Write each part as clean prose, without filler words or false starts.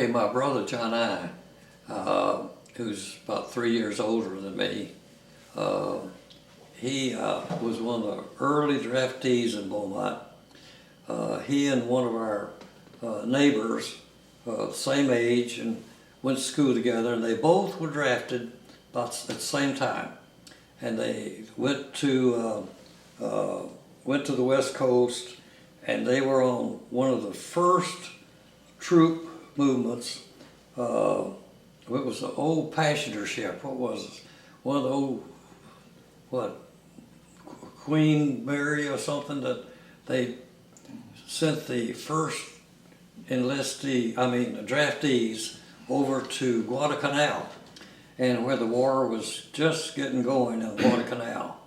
Okay, my brother John who's about 3 years older than me, he was one of the early draftees in Beaumont. He and one of our neighbors, same age, and went to school together, and they both were drafted about at the same time. And they went to the West Coast, and they were on one of the first troop movements. It was an old passenger ship. What was it? One of the old, Queen Mary or something, that they sent the first draftees over to Guadalcanal, and where the war was just getting going in Guadalcanal.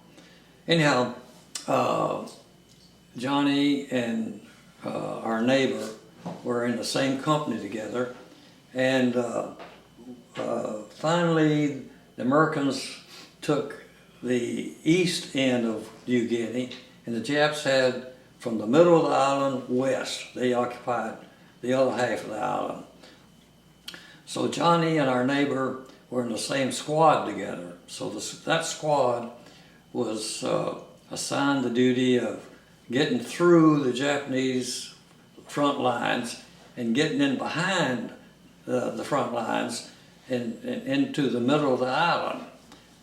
Anyhow, Johnny and our neighbor were in the same company together, and finally the Americans took the east end of New Guinea, and the Japs had from the middle of the island west. They occupied the other half of the island. So Johnny and our neighbor were in the same squad together. So that squad was assigned the duty of getting through the Japanese front lines and getting in behind the front lines and into the middle of the island,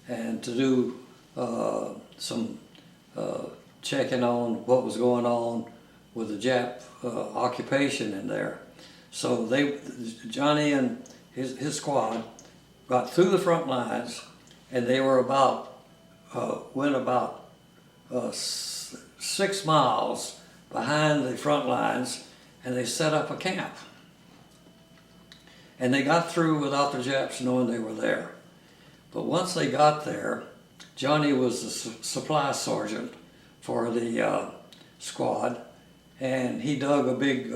and to do some checking on what was going on with the Jap occupation in there. So Johnny and his squad got through the front lines, and they were went about 6 miles behind the front lines, and they set up a camp. And they got through without the Japs knowing they were there. But once they got there, Johnny was the supply sergeant for the squad, and he dug a big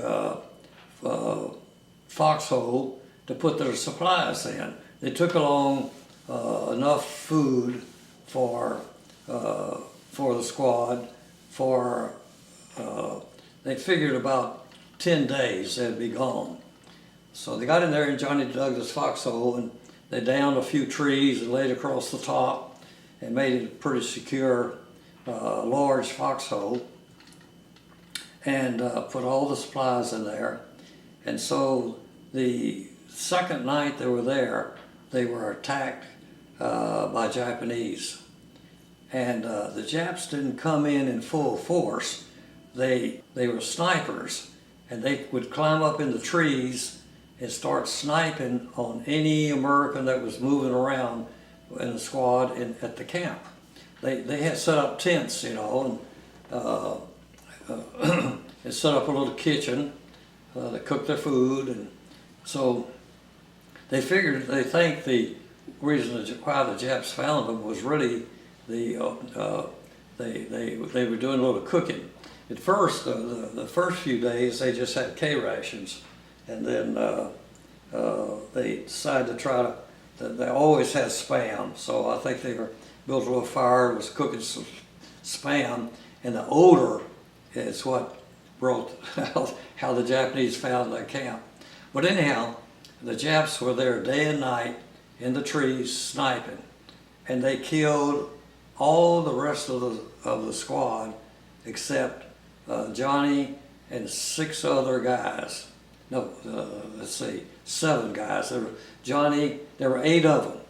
foxhole to put their supplies in. They took along enough food for the squad they figured about 10 days they'd be gone. So they got in there, and Johnny dug this foxhole, and they downed a few trees and laid across the top and made it a pretty secure, large foxhole, and put all the supplies in there. And so the second night they were there, they were attacked by Japanese. And the Japs didn't come in full force. They were snipers, and they would climb up in the trees and start sniping on any American that was moving around in the squad at the camp. They had set up tents, and and set up a little kitchen. They cooked their food, and so they think the reason why the Japs found them was really they were doing a little cooking. At first, the first few days, they just had K rations, and then they decided to they always had Spam, so I think they built a little fire, was cooking some Spam, and the odor is what brought how the Japanese found their camp. But anyhow, the Japs were there day and night in the trees sniping, and they killed all the rest of the squad except Johnny and 6 other guys. No, let's see, 7 guys. There were 8 of them,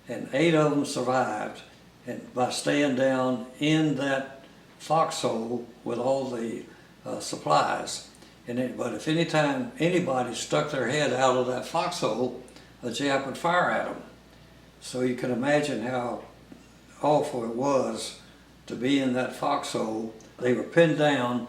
and 8 of them survived, and by staying down in that foxhole with all the supplies. But if anytime anybody stuck their head out of that foxhole, a Jap would fire at them. So you can imagine how awful it was to be in that foxhole. They were pinned down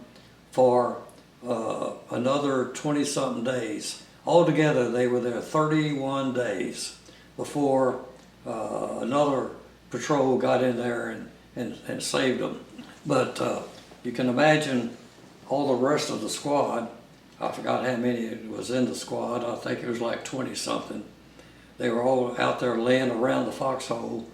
for another 20-something days. Altogether, they were there 31 days before another patrol got in there and saved them. But you can imagine all the rest of the squad. I forgot how many was in the squad. I think it was like 20-something. They were all out there laying around the foxhole,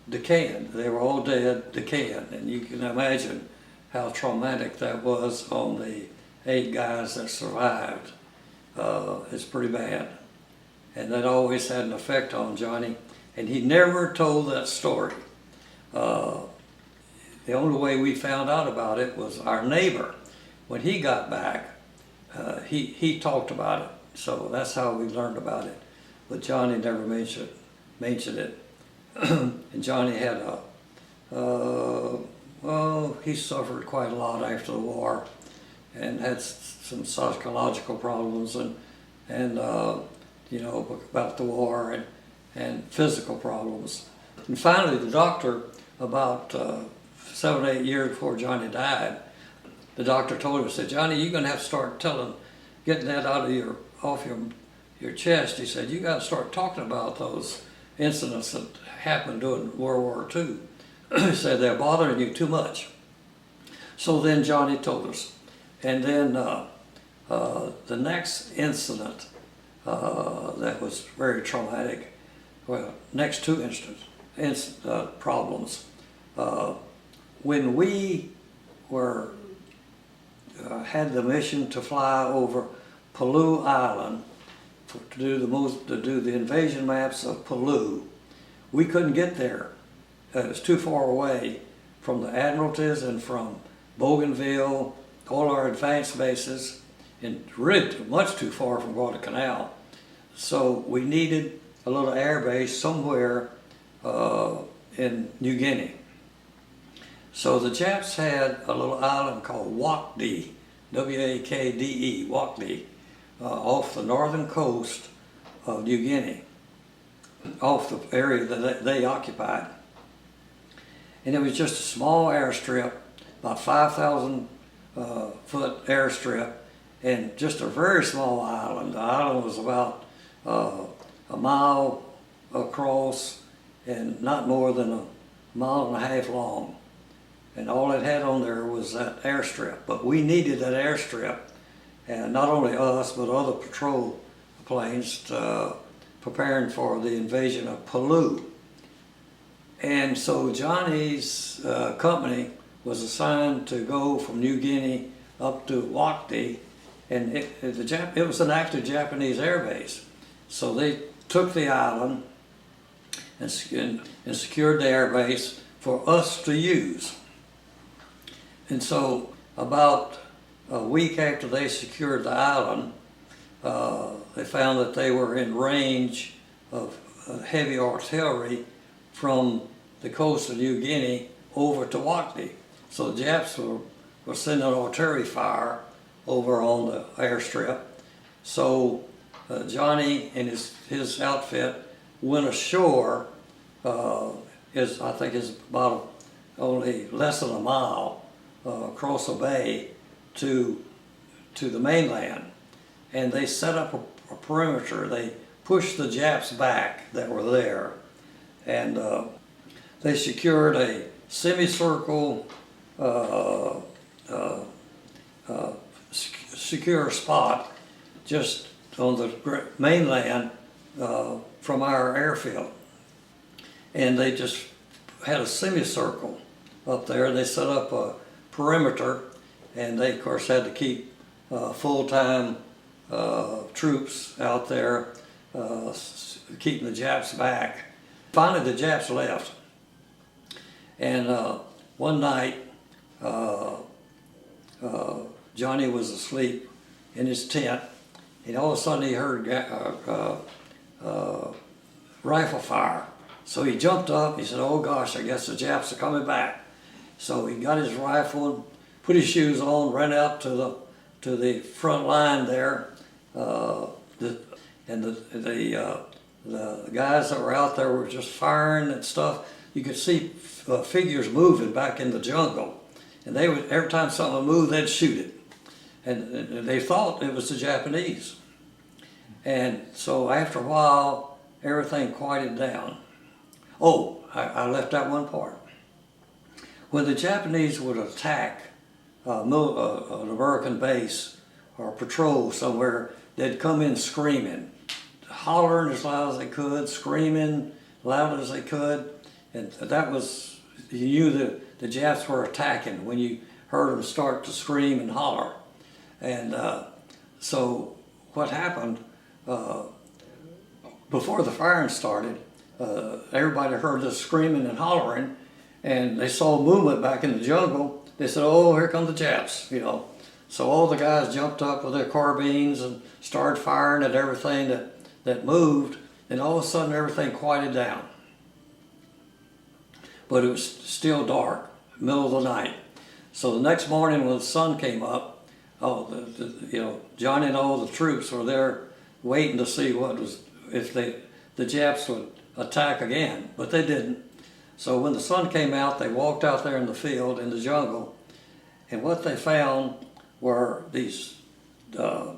decaying. They were all dead, decaying, and you can imagine how traumatic that was on the 8 guys that survived. It's pretty bad. and that always had an effect on Johnny. And he never told that story. The only way we found out about it was our neighbor. When he got back, he talked about it. So that's how we learned about it. But Johnny never mentioned it. And Johnny had well, he suffered quite a lot after the war, and had some psychological problems, and you know, about the war, and physical problems. And finally, the doctor, about 7 or 8 years before Johnny died, the doctor told him, said, "Johnny, you're going to have to start getting that off your chest." He said, "You got to start talking about those incidents that happened during World War II." He said, "They're bothering you too much." So then Johnny told us. And then the next incident that was very traumatic, well, next two problems. When we had the mission to fly over Palau Island to do the invasion maps of Palau, we couldn't get there. It was too far away from the Admiralties and from Bougainville, all our advanced bases, and really much too far from Guadalcanal. So we needed a little air base somewhere in New Guinea. So the Japs had a little island called Wakdi, W-A-K-D-E, Wakdi, off the northern coast of New Guinea, off the area that they occupied. And it was just a small airstrip, about 5,000 foot airstrip, and just a very small island. The island was about a mile across and not more than a mile and a half long. And all it had on there was that airstrip. But we needed that airstrip, and not only us, but other patrol planes preparing for the invasion of Palau. And so Johnny's company was assigned to go from New Guinea up to Wakdi, and it was an active Japanese air base. So they took the island and secured the air base for us to use. And so about a week after they secured the island, they found that they were in range of heavy artillery from the coast of New Guinea over to Wakdi. So the Japs were sending artillery fire over on the airstrip. So Johnny and his outfit went ashore, I think is about only less than a mile across a bay to the mainland. And they set up a perimeter. They pushed the Japs back that were there, and they secured a semicircle secure spot just on the mainland from our airfield. And they just had a semicircle up there. They set up a perimeter, and they of course had to keep full-time troops out there keeping the Japs back. Finally the Japs left, and one night Johnny was asleep in his tent, and all of a sudden he heard rifle fire. So he jumped up. He said, "Oh gosh, I guess the Japs are coming back." So he got his rifle and put his shoes on, ran out to the front line there, and the guys that were out there were just firing and stuff. You could see figures moving back in the jungle, and they would, every time something moved, they'd shoot it, and they thought it was the Japanese. And so after a while, everything quieted down. Oh, I left out one part. When the Japanese would attack an American base or patrol somewhere, they'd come in screaming, hollering as loud as they could, screaming loud as they could, and that was, you knew that the Japs were attacking when you heard them start to scream and holler. And so what happened, before the firing started, everybody heard this screaming and hollering, and they saw movement back in the jungle. They said, "Oh, here come the Japs," you know. So all the guys jumped up with their carbines and started firing at everything that moved, and all of a sudden everything quieted down. But it was still dark, middle of the night. So the next morning when the sun came up, Johnny and all the troops were there waiting to see if the Japs would attack again, but they didn't. So when the sun came out, they walked out there in the field, in the jungle, and what they found were these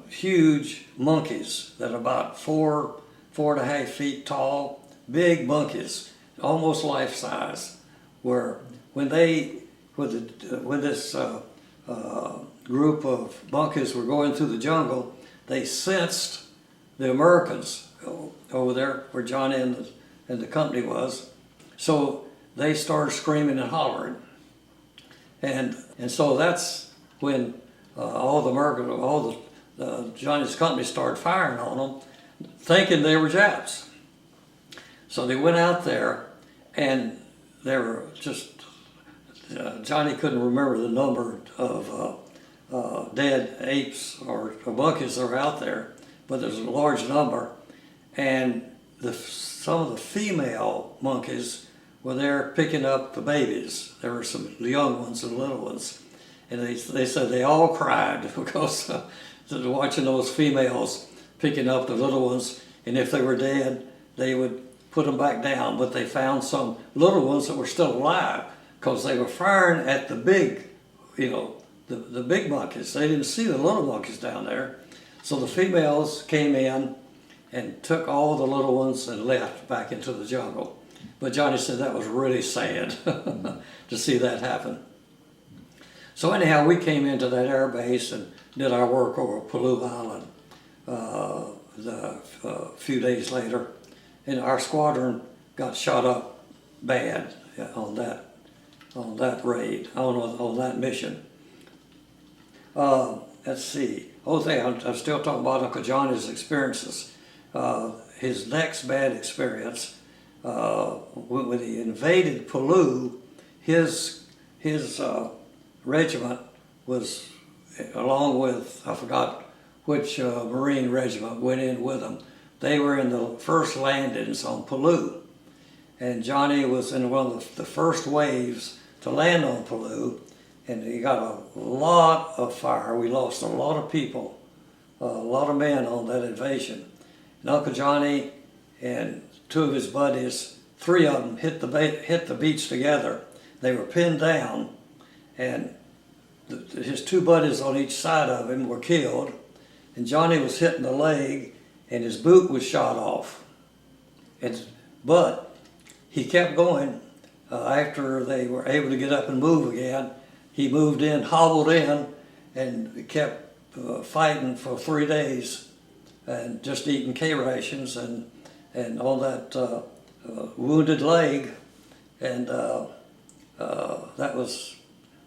huge monkeys that are about 4.5 feet tall, big monkeys, almost life size. Where when this group of monkeys were going through the jungle, they sensed the Americans over there where Johnny and the company was. So they started screaming and hollering, and so that's when all the Johnny's company started firing on them, thinking they were Japs. So they went out there, and they were just Johnny couldn't remember the number of dead apes or monkeys that were out there, but there's a large number, and some of the female monkeys were there picking up the babies. There were some young ones and little ones, and they said they all cried because watching those females picking up the little ones, and if they were dead, they would put them back down. But they found some little ones that were still alive because they were firing at the big, the big monkeys. They didn't see the little monkeys down there. So the females came in and took all the little ones and left back into the jungle. But Johnny said that was really sad to see that happen. So anyhow, we came into that air base and did our work over Puryear Island a few days later. And our squadron got shot up bad on that raid, on that mission. Let's see. I'm still talking about Uncle Johnny's experiences. His next bad experience, when he invaded Puryear, his regiment was, along with, I forgot which Marine regiment went in with him. They were in the first landings on Puryear, and Johnny was in one of the first waves to land on Puryear, and he got a lot of fire. We lost a lot of people, a lot of men on that invasion. And Uncle Johnny and two of his buddies, three of them hit the beach together. They were pinned down, and his two buddies on each side of him were killed, and Johnny was hit in the leg, and his boot was shot off. But he kept going. After they were able to get up and move again, he moved in, hobbled in, and kept fighting for 3 days, and just eating K rations and on that wounded leg, and that was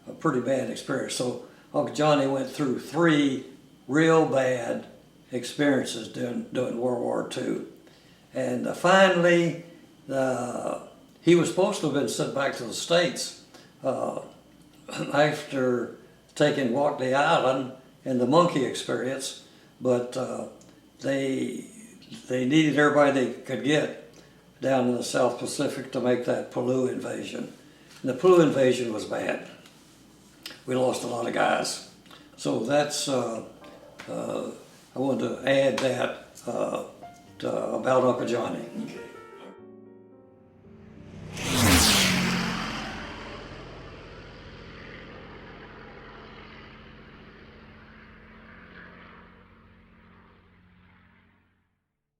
a pretty bad experience. So Uncle Johnny went through 3 real bad experiences during World War II. And finally, he was supposed to have been sent back to the States after taking Walkley Island and the monkey experience, but they needed everybody they could get down in the South Pacific to make that Puryear invasion. And the Puryear invasion was bad. We lost a lot of guys. So that's, I wanted to add that about Uncle Johnny. Okay.